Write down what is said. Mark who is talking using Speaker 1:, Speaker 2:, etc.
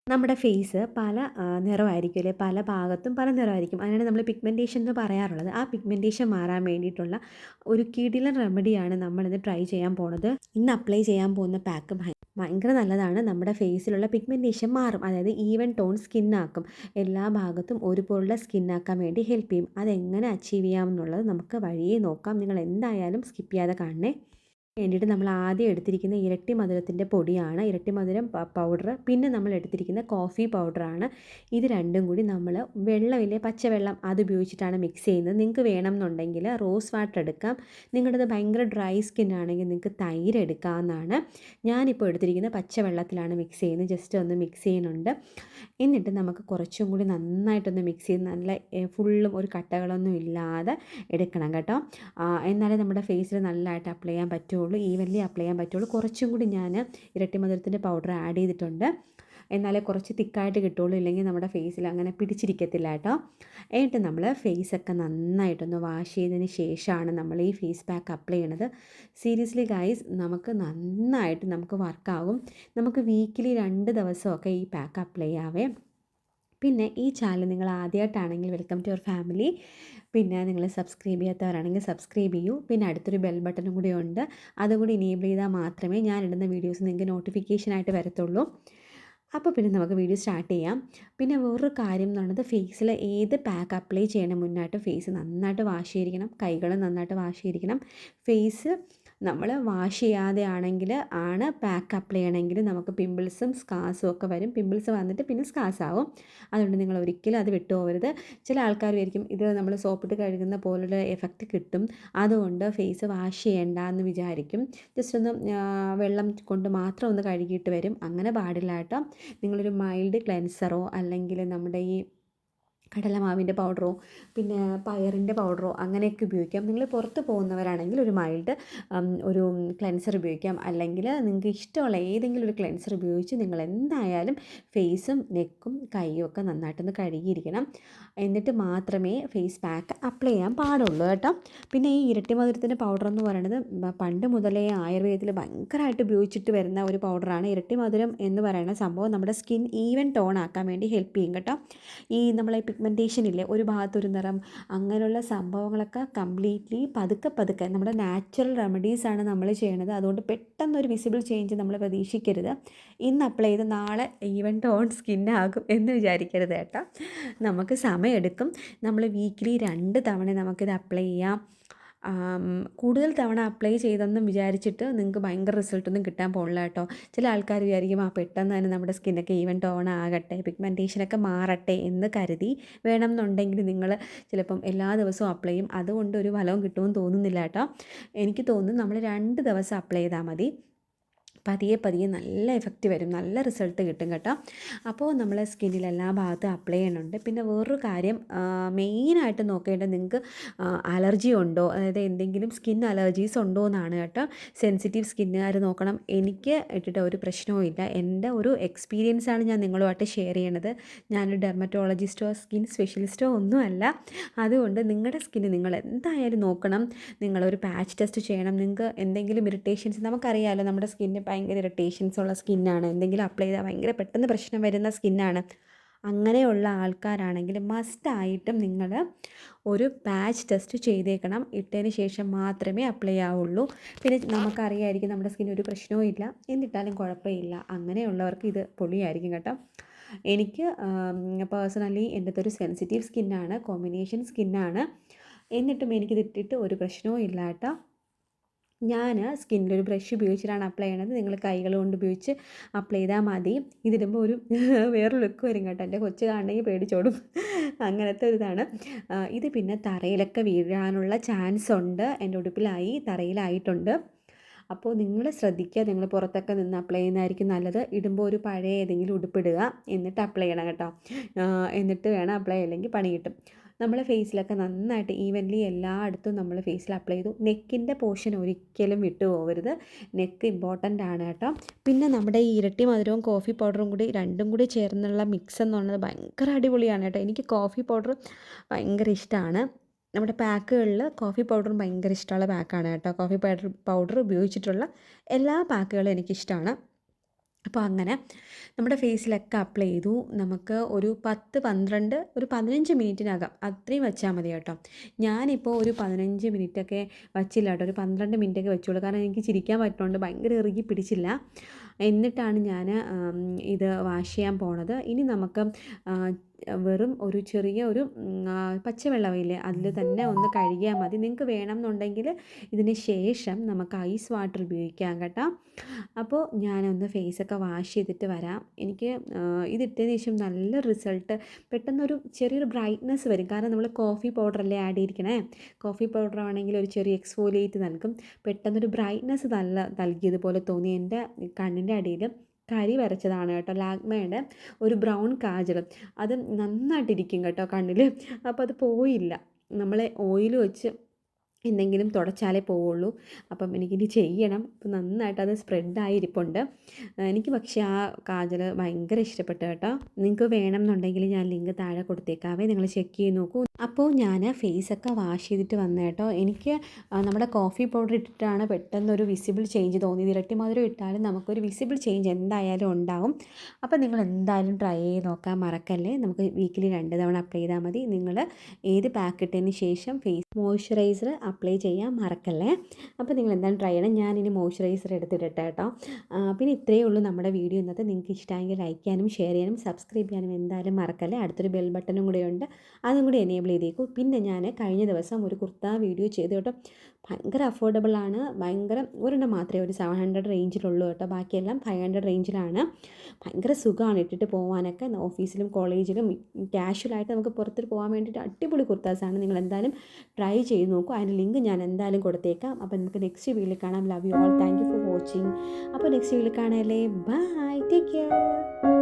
Speaker 1: നമ്മുടെ ഫേസ് പല നിറമായിരിക്കും അല്ലേ, പല ഭാഗത്തും പല നിറമായിരിക്കും. അതിനാണ് നമ്മൾ പിഗ്മെൻറ്റേഷൻ എന്ന് പറയാറുള്ളത്. ആ പിഗ്മെൻറ്റേഷൻ മാറാൻ വേണ്ടിയിട്ടുള്ള ഒരു കിടിലൻ റെമഡിയാണ് നമ്മളിന്ന് ട്രൈ ചെയ്യാൻ പോണത്. ഇന്ന് അപ്ലൈ ചെയ്യാൻ പോകുന്ന പാക്ക് ഭയങ്കര നല്ലതാണ്. നമ്മുടെ ഫേസിലുള്ള പിഗ്മെൻറ്റേഷൻ മാറും, അതായത് ഈവൻ ടോൺ സ്കിന്നാക്കും. എല്ലാ ഭാഗത്തും ഒരുപോലുള്ള സ്കിന്നാക്കാൻ വേണ്ടി ഹെൽപ്പ് ചെയ്യും. അതെങ്ങനെ അച്ചീവ് ചെയ്യാമെന്നുള്ളത് നമുക്ക് വഴിയേ നോക്കാം. നിങ്ങൾ എന്തായാലും സ്കിപ്പ് ചെയ്യാതെ കാണണേ. വേണ്ടിയിട്ട് നമ്മൾ ആദ്യം എടുത്തിരിക്കുന്ന ഇരട്ടി മധുരത്തിൻ്റെ പൊടിയാണ്, ഇരട്ടി മധുരം പൗഡർ. പിന്നെ നമ്മൾ എടുത്തിരിക്കുന്ന കോഫി പൗഡറാണ്. ഇത് രണ്ടും കൂടി നമ്മൾ വെള്ളമില്ലേ, പച്ചവെള്ളം, അത് ഉപയോഗിച്ചിട്ടാണ് മിക്സ് ചെയ്യുന്നത്. നിങ്ങൾക്ക് വേണമെന്നുണ്ടെങ്കിൽ റോസ് വാട്ടർ എടുക്കാം. നിങ്ങളുടേത് ഭയങ്കര ഡ്രൈ സ്കിൻ ആണെങ്കിൽ നിങ്ങൾക്ക് തൈര് എടുക്കാവുന്നതാണ്. ഞാനിപ്പോൾ എടുത്തിരിക്കുന്ന പച്ചവെള്ളത്തിലാണ് മിക്സ് ചെയ്യുന്നത്. ജസ്റ്റ് ഒന്ന് മിക്സ് ചെയ്യുന്നുണ്ട്. എന്നിട്ട് നമുക്ക് കുറച്ചും കൂടി നന്നായിട്ടൊന്ന് മിക്സ് ചെയ്ത് നല്ല ഫുള്ളും ഒരു കട്ടകളൊന്നും ഇല്ലാതെ എടുക്കണം കേട്ടോ. എന്നാലേ നമ്മുടെ ഫേസിൽ നല്ലതായിട്ട് അപ്ലൈ ചെയ്യാൻ പറ്റുള്ളൂ, ഈവൻലി അപ്ലൈ ചെയ്യാൻ പറ്റുള്ളൂ. കുറച്ചും കൂടി ഞാൻ ഇരട്ടി മധുരത്തിൻ്റെ പൗഡർ ആഡ് ചെയ്തിട്ടുണ്ട്, എന്നാലേ കുറച്ച് തിക്കായിട്ട് കിട്ടുള്ളൂ. ഇല്ലെങ്കിൽ നമ്മുടെ ഫേസിൽ അങ്ങനെ പിടിച്ചിരിക്കത്തില്ല കേട്ടോ. എന്നിട്ട് നമ്മൾ ഫേസൊക്കെ നന്നായിട്ടൊന്ന് വാഷ് ചെയ്തതിന് ശേഷമാണ് നമ്മൾ ഈ ഫേസ് പാക്ക് അപ്ലൈ ചെയ്യണത്. സീരിയസ്ലി ഗൈസ്, നന്നായിട്ട് നമുക്ക് വർക്കാകും. നമുക്ക് വീക്കിലി 2 ദിവസമൊക്കെ ഈ പാക്ക് അപ്ലൈ ചെയ്യാവേ. പിന്നെ ഈ ചാനൽ നിങ്ങൾ ആദ്യമായിട്ടാണെങ്കിൽ വെൽക്കം ടു യുവർ ഫാമിലി. പിന്നെ നിങ്ങൾ സബ്സ്ക്രൈബ് ചെയ്യാത്തവരാണെങ്കിൽ സബ്സ്ക്രൈബ് ചെയ്യൂ. പിന്നെ അടുത്തൊരു ബെൽ ബട്ടണും കൂടി ഉണ്ട്, അതുകൂടി ഇനേബിൾ ചെയ്താൽ മാത്രമേ ഞാനിടുന്ന വീഡിയോസ് നിങ്ങൾക്ക് നോട്ടിഫിക്കേഷനായിട്ട് വരത്തുള്ളൂ. അപ്പോൾ പിന്നെ നമുക്ക് വീഡിയോ സ്റ്റാർട്ട് ചെയ്യാം. പിന്നെ വേറൊരു കാര്യം എന്ന് പറയുന്നത്, ഫേസിൽ ഏത് പാക്ക് അപ്ലൈ ചെയ്യണം മുന്നായിട്ട് ഫേസ് നന്നായിട്ട് വാഷ് ചെയ്തിരിക്കണം, കൈകൾ നന്നായിട്ട് വാഷ് ചെയ്തിരിക്കണം. ഫേസ് നമ്മൾ വാഷ് ചെയ്യാതെ ആണ് പാക്ക് അപ്ലൈ ചെയ്യണമെങ്കിൽ നമുക്ക് പിമ്പിൾസും സ്കാർസും ഒക്കെ വരും. പിമ്പിൾസ് വന്നിട്ട് പിന്നെ സ്കാർസ് ആവും. അതുകൊണ്ട് നിങ്ങൾ ഒരിക്കലും അത് വിട്ടുപോകരുത്. ചില ആൾക്കാർ വിചാരിക്കും ഇത് നമ്മൾ സോപ്പിട്ട് കഴുകുന്ന പോലുള്ള എഫക്റ്റ് കിട്ടും, അതുകൊണ്ട് ഫേസ് വാഷ് ചെയ്യേണ്ട എന്ന് വിചാരിക്കും. ജസ്റ്റ് ഒന്ന് വെള്ളം കൊണ്ട് മാത്രം ഒന്ന് കഴുകിയിട്ട് വരും. അങ്ങനെ പാടില്ല കേട്ടോ. നിങ്ങളൊരു മൈൽഡ് ക്ലെൻസറോ അല്ലെങ്കിൽ നമ്മുടെ ഈ കടലമാവിൻ്റെ പൗഡറോ പിന്നെ പയറിൻ്റെ പൗഡറോ അങ്ങനെയൊക്കെ ഉപയോഗിക്കാം. നിങ്ങൾ പുറത്ത് പോകുന്നവരാണെങ്കിൽ ഒരു മൈൽഡ് ഒരു ക്ലെൻസർ ഉപയോഗിക്കാം. അല്ലെങ്കിൽ നിങ്ങൾക്ക് ഇഷ്ടമുള്ള ഏതെങ്കിലും ഒരു ക്ലെൻസർ ഉപയോഗിച്ച് നിങ്ങൾ എന്തായാലും ഫേസും നെക്കും കൈയും ഒക്കെ നന്നായിട്ടൊന്ന് കഴുകിയിരിക്കണം. എന്നിട്ട് മാത്രമേ ഫേസ് പാക്ക് അപ്ലൈ ചെയ്യാൻ പാടുള്ളൂ കേട്ടോ. പിന്നെ ഈ ഇരട്ടി മധുരത്തിൻ്റെ പൗഡർ എന്ന് പറയുന്നത് പണ്ട് മുതലേ ആയുർവേദത്തിൽ ഭയങ്കരമായിട്ട് ഉപയോഗിച്ചിട്ട് വരുന്ന ഒരു പൗഡറാണ്. ഇരട്ടി മധുരം എന്ന് പറയുന്ന സംഭവം നമ്മുടെ സ്കിൻ ഈവൻ ടോൺ ആക്കാൻ വേണ്ടി ഹെൽപ്പ് ചെയ്യും കേട്ടോ. ഈ നമ്മളെ പിഗ്മെൻറ്റേഷൻ ഇല്ലേ, ഒരു ഭാഗത്തൊരു നിറം, അങ്ങനെയുള്ള സംഭവങ്ങളൊക്കെ കംപ്ലീറ്റ്ലി പതുക്കെ നമ്മുടെ നാച്ചുറൽ റെമഡീസാണ് നമ്മൾ ചെയ്യണത്. അതുകൊണ്ട് പെട്ടെന്നൊരു വിസിബിൾ ചേഞ്ച് നമ്മൾ പ്രതീക്ഷിക്കരുത്. ഇന്ന് അപ്ലൈ ചെയ്ത് നാളെ ഈവൻ ടോൺ സ്കിന്നാകും എന്ന് വിചാരിക്കരുത് കേട്ടോ. നമുക്ക് സമയമെടുക്കും. നമ്മൾ വീക്കിലി 2 തവണ നമുക്കിത് അപ്ലൈ ചെയ്യാം. കൂടുതൽ തവണ അപ്ലൈ ചെയ്തെന്നും വിചാരിച്ചിട്ട് നിങ്ങൾക്ക് ഭയങ്കര റിസൾട്ടൊന്നും കിട്ടാൻ പോകില്ല കേട്ടോ. ചില ആൾക്കാർ വിചാരിക്കും പെട്ടെന്ന് തന്നെ നമ്മുടെ സ്കിന്നൊക്കെ ഈവൻ ടോൺ ആകട്ടെ, പിഗ്മെൻറ്റേഷനൊക്കെ മാറട്ടെ എന്ന് കരുതി വേണമെന്നുണ്ടെങ്കിൽ നിങ്ങൾ ചിലപ്പം എല്ലാ ദിവസവും അപ്ലൈ ചെയ്യും. അതുകൊണ്ട് ഒരു ഫലവും കിട്ടുമെന്ന് തോന്നുന്നില്ല കേട്ടോ. എനിക്ക് തോന്നുന്നു നമ്മൾ 2 ദിവസം അപ്ലൈ ചെയ്താൽ മതി. പതിയെ നല്ല എഫക്റ്റ് വരും, നല്ല റിസൾട്ട് കിട്ടും കേട്ടോ. അപ്പോൾ നമ്മൾ സ്കിന്നിൽ എല്ലാ ഭാഗത്തും അപ്ലൈ ചെയ്യുന്നുണ്ട്. പിന്നെ വേറൊരു കാര്യം മെയിനായിട്ട് നോക്കേണ്ടത്, നിങ്ങൾക്ക് അലർജി ഉണ്ടോ, അതായത് എന്തെങ്കിലും സ്കിൻ അലർജീസ് ഉണ്ടോ എന്നാണ് കേട്ടോ. സെൻസിറ്റീവ് സ്കിന്നുകാർ നോക്കണം. എനിക്ക് ഇട്ടിട്ട് ഒരു പ്രശ്നവും ഇല്ല. എൻ്റെ ഒരു എക്സ്പീരിയൻസാണ് ഞാൻ നിങ്ങളുമായിട്ട് ഷെയർ ചെയ്യണത്. ഞാനൊരു ഡെർമറ്റോളജിസ്റ്റോ സ്കിൻ സ്പെഷ്യലിസ്റ്റോ ഒന്നുമല്ല. അതുകൊണ്ട് നിങ്ങളുടെ സ്കിന്ന് നിങ്ങൾ എന്തായാലും നോക്കണം. നിങ്ങളൊരു പാച്ച് ടെസ്റ്റ് ചെയ്യണം. നിങ്ങൾക്ക് എന്തെങ്കിലും ഇറിറ്റേഷൻസ്, നമുക്കറിയാമല്ലോ നമ്മുടെ സ്കിന്ന് ഭയങ്കര ഇറിറ്റേഷൻസ് ഉള്ള സ്കിന്നാണ്, എന്തെങ്കിലും അപ്ലൈ ചെയ്താൽ ഭയങ്കര പെട്ടെന്ന് പ്രശ്നം വരുന്ന സ്കിന്നാണ്. അങ്ങനെയുള്ള ആൾക്കാരാണെങ്കിൽ മസ്റ്റായിട്ടും നിങ്ങൾ ഒരു പാച്ച് ടെസ്റ്റ് ചെയ്തേക്കണം. ഇട്ടതിന് ശേഷം മാത്രമേ അപ്ലൈ ആവുള്ളൂ. പിന്നെ നമുക്കറിയായിരിക്കും നമ്മുടെ സ്കിൻ ഒരു പ്രശ്നവും ഇല്ല, എന്നിട്ടാലും കുഴപ്പമില്ല. അങ്ങനെയുള്ളവർക്ക് ഇത് പൊളിയായിരിക്കും കേട്ടോ. എനിക്ക് പേഴ്സണലി എൻ്റെതൊരു സെൻസിറ്റീവ് സ്കിന്നാണ്, കോമ്പിനേഷൻ സ്കിന്നാണ്. എന്നിട്ടും എനിക്കിത് ഇട്ടിട്ട് ഒരു പ്രശ്നവും ഇല്ല കേട്ടോ. ഞാൻ സ്കിന്നിലൊരു ബ്രഷ് ഉപയോഗിച്ചിട്ടാണ് അപ്ലൈ ചെയ്യണത്. നിങ്ങൾ കൈകൾ കൊണ്ട് ഉപയോഗിച്ച് അപ്ലൈ ചെയ്താൽ മതി. ഇതിടുമ്പോൾ ഒരു വേറെ ലുക്ക് വരും കേട്ടോ. എൻ്റെ കൊച്ചു കാണണമെങ്കിൽ പേടിച്ചോടും, അങ്ങനത്തെ ഒരു ഇതാണ് ഇത്. പിന്നെ തറയിലൊക്കെ വീഴാനുള്ള ചാൻസ് ഉണ്ട്. എൻ്റെ ഉടുപ്പിലായി, തറയിലായിട്ടുണ്ട്. അപ്പോൾ നിങ്ങൾ ശ്രദ്ധിക്കുക, നിങ്ങൾ പുറത്തൊക്കെ നിന്ന് അപ്ലൈ ചെയ്യുന്നതായിരിക്കും നല്ലത്. ഇടുമ്പോൾ ഒരു പഴയ ഏതെങ്കിലും ഉടുപ്പിടുക, എന്നിട്ട് അപ്ലൈ ചെയ്യണം കേട്ടോ. എന്നിട്ട് വേണം അപ്ലൈ, അല്ലെങ്കിൽ പണി കിട്ടും. നമ്മൾ ഫേസിലൊക്കെ നന്നായിട്ട് ഈവൻലി എല്ലായിടത്തും നമ്മൾ ഫേസിൽ അപ്ലൈ ചെയ്തു. നെക്കിൻ്റെ പോർഷൻ ഒരിക്കലും വിട്ടു പോകരുത്. നെക്ക് ഇമ്പോർട്ടൻ്റ് ആണ് കേട്ടോ. പിന്നെ നമ്മുടെ ഈ ഇരട്ടി മധുരവും കോഫി പൗഡറും കൂടി രണ്ടും കൂടി ചേർന്നുള്ള മിക്സ് എന്ന് പറയുന്നത് ഭയങ്കര അടിപൊളിയാണ് കേട്ടോ. എനിക്ക് കോഫി പൗഡർ ഭയങ്കര ഇഷ്ടമാണ്. നമ്മുടെ പാക്കുകളിൽ കോഫി പൗഡറും ഭയങ്കര ഇഷ്ടമുള്ള പാക്കാണ് കേട്ടോ. കോഫി പൗഡർ ഉപയോഗിച്ചിട്ടുള്ള എല്ലാ പാക്കുകളും എനിക്കിഷ്ടമാണ്. അപ്പോൾ അങ്ങനെ നമ്മുടെ ഫേസിലൊക്കെ അപ്ലൈ ചെയ്തു. നമുക്ക് ഒരു 10, 12, ഒരു 15 മിനിറ്റിനകം അത്രയും വെച്ചാൽ മതി കേട്ടോ. ഞാനിപ്പോൾ ഒരു 15 മിനിറ്റൊക്കെ വച്ചില്ല കേട്ടോ. ഒരു 12 മിനിറ്റൊക്കെ വെച്ചോളൂ. കാരണം എനിക്ക് ചിരിക്കാൻ പറ്റുന്നതുകൊണ്ട് ഭയങ്കര ഇറുകി പിടിച്ചില്ല. എന്നിട്ടാണ് ഞാൻ ഇത് വാഷ് ചെയ്യാൻ പോണത്. ഇനി നമുക്ക് വെറും ഒരു ചെറിയ ഒരു പച്ചവെള്ളമില്ലേ അതിൽ തന്നെ ഒന്ന് കഴുകിയാൽ മതി. നിങ്ങൾക്ക് വേണമെന്നുണ്ടെങ്കിൽ ഇതിന് ശേഷം നമുക്ക് ഐസ് വാട്ടർ ഉപയോഗിക്കാം കേട്ടോ. അപ്പോൾ ഞാനൊന്ന് ഫേസൊക്കെ വാഷ് ചെയ്തിട്ട് വരാം. എനിക്ക് ഇതിട്ടതിന് ശേഷം നല്ല റിസൾട്ട്, പെട്ടെന്നൊരു ചെറിയൊരു ബ്രൈറ്റ്നസ് വരും. കാരണം നമ്മൾ കോഫി പൗഡറല്ലേ ആഡ് ചെയ്തിരിക്കണേ. കോഫി പൗഡർ ആണെങ്കിൽ ഒരു ചെറിയ എക്സ്ഫോലിയേറ്റ് നൽകും. പെട്ടെന്നൊരു ബ്രൈറ്റ്നസ് നൽകിയതുപോലെ തോന്നി. എൻ്റെ കണ്ണിൻ്റെ അടിയിൽ കരി വരച്ചതാണ് കേട്ടോ. ലാക്മേയുടെ ഒരു ബ്രൗൺ കാജൽ, അത് നന്നായിട്ടിരിക്കും കേട്ടോ കണ്ണിൽ. അപ്പോൾ അത് പോയില്ല. നമ്മൾ ഓയിൽ വെച്ച് എന്തെങ്കിലും തുടച്ചാലേ പോവുള്ളൂ. അപ്പം എനിക്കിനി ചെയ്യണം. അപ്പം നന്നായിട്ട് അത് സ്പ്രെഡായിരിപ്പുണ്ട്. എനിക്ക് പക്ഷേ ആ കാജൽ ഭയങ്കര ഇഷ്ടപ്പെട്ടു കേട്ടോ. നിങ്ങൾക്ക് വേണമെന്നുണ്ടെങ്കിൽ ഞാൻ ലിങ്ക് താഴെ കൊടുത്തേക്കാവേ, നിങ്ങൾ ചെക്ക് ചെയ്ത് നോക്കൂ. അപ്പോൾ ഞാൻ ഫേസൊക്കെ വാഷ് ചെയ്തിട്ട് വന്ന കേട്ടോ. എനിക്ക് നമ്മുടെ കോഫി പൗഡർ ഇട്ടിട്ടാണ് പെട്ടെന്നൊരു വിസിബിൾ ചേഞ്ച് തോന്നിയത്. ഇരട്ടി മധുരം ഇട്ടാലും നമുക്കൊരു വിസിബിൾ ചേഞ്ച് എന്തായാലും ഉണ്ടാവും. അപ്പോൾ നിങ്ങൾ എന്തായാലും ട്രൈ ചെയ്ത് നോക്കാൻ മറക്കല്ലേ. നമുക്ക് വീക്കിലി 2 തവണ അപ്ലൈ ചെയ്താൽ മതി. നിങ്ങൾ ഏത് പാക്ക് ഇട്ടതിന് ശേഷം ഫേസ് മോയ്സ്ചറൈസർ അപ്ലൈ ചെയ്യാൻ മറക്കല്ലേ. അപ്പോൾ നിങ്ങൾ എന്തായാലും ട്രൈ ചെയ്യണം. ഞാനിനി മോയ്സ്ചറൈസർ എടുത്തിടട്ടെ കേട്ടോ. പിന്നെ ഇത്രയേ ഉള്ളൂ നമ്മുടെ വീഡിയോ ഇന്നത്തെ. നിങ്ങൾക്ക് ഇഷ്ടമെങ്കിൽ ലൈക്ക് ചെയ്യാനും ഷെയർ ചെയ്യാനും സബ്സ്ക്രൈബ് ചെയ്യാനും എന്തായാലും മറക്കല്ലേ. അടുത്തൊരു ബെൽ ബട്ടണും കൂടെ ഉണ്ട്, അതും കൂടി എനേബിൾ ചെയ്തേക്കും. പിന്നെ ഞാൻ കഴിഞ്ഞ ദിവസം ഒരു കുർത്ത വീഡിയോ ചെയ്തു കേട്ടോ. ഭയങ്കര അഫോർഡബിളാണ്. ഭയങ്കര ഒരെണ്ണം മാത്രമേ ഒരു 700 റേഞ്ചിലുള്ളൂ കേട്ടോ. ബാക്കിയെല്ലാം 500 റേഞ്ചിലാണ്. ഭയങ്കര സുഖമാണ് ഇട്ടിട്ട് പോകാനൊക്കെ. ഓഫീസിലും കോളേജിലും ക്യാഷ്വലായിട്ട് നമുക്ക് പുറത്തിട്ട് പോകാൻ വേണ്ടിയിട്ട് അടിപൊളി കുർത്താസാണ്. നിങ്ങൾ എന്തായാലും ട്രൈ ചെയ്ത് നോക്കൂ. അതിൻ്റെ ലിങ്ക് ഞാൻ എന്തായാലും കൊടുത്തേക്കാം. അപ്പോൾ നമുക്ക് നെക്സ്റ്റ് വീഡിയോയിൽ കാണാം. Love you all. Thank you for watching. അപ്പോൾ നെക്സ്റ്റ് വീഡിയോയിൽ കാണാമല്ലേ. By, take care.